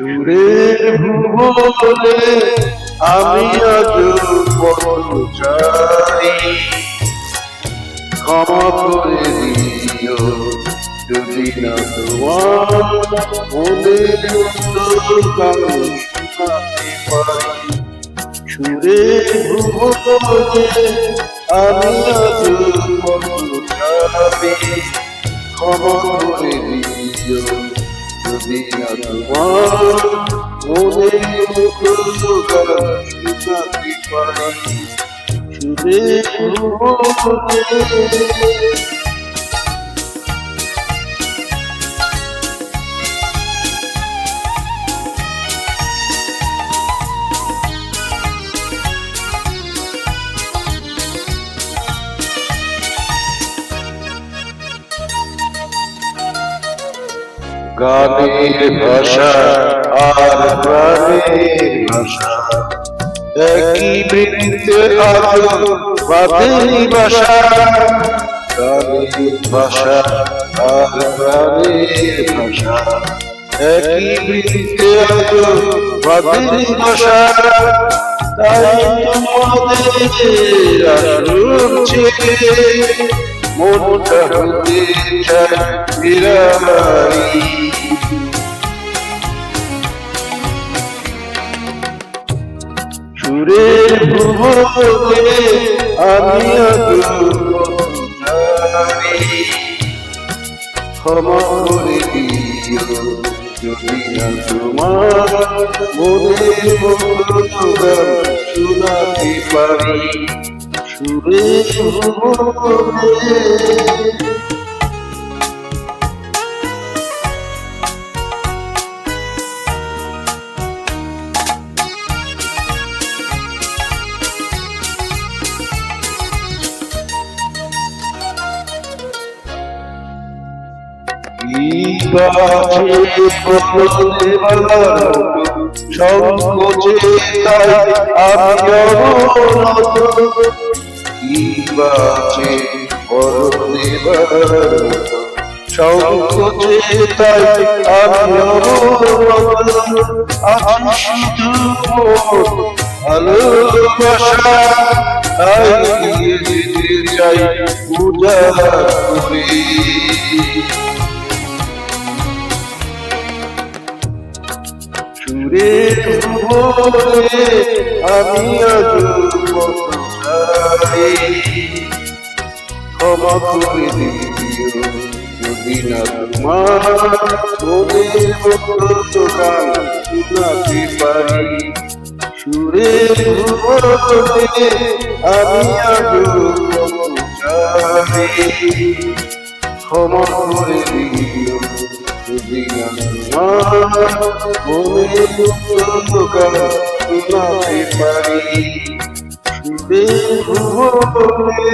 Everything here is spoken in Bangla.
সুরের ভুবনে আমি আজ পথ চাই, ক্ষমা করে দিও যদি না তোমার মনের গান শোনাতে পারি। সুরের ভুবনে আমি আজ পথ চাই, ক্ষমা করে দিও যদি না তোমার মনের গান শোনাতে পারি। সুরের ভুবনে গানের ভাষা আর প্রাণের ভাষা একই বৃত্তে আজ বাঁধেনি বাসা। গানের ভাষা আর প্রাণের ভাষা একই বৃত্তে আজ বাঁধেনি বাসা। তাই তোমাদের আসল ছেড়ে মনটা হতে চায় বিরাই। সুরের ভুবনে আমি আজ ক্ষমা করে দিও যদি না তোমার মনের গান শোনাতে পারি। সুরের ভুবনে সংকোচে তাই আমি অবনত, বাঁচে সংকোচে তাই আমি অবনত। আছি শুধু ভালোবাসা তাই দিয়ে যেতে চাই পূজা করে। সুরের ভুবনে আমি আজ পথ চাই, ক্ষমা করে দিও যদি না তোমার মনের গান শোনাতে পারি। সুরের ভুবনে আমি আজ পথ চাই, ক্ষমা করে দিও যদি না তোমার মনের গান শোনাতে পারি। সুরের ভুবনে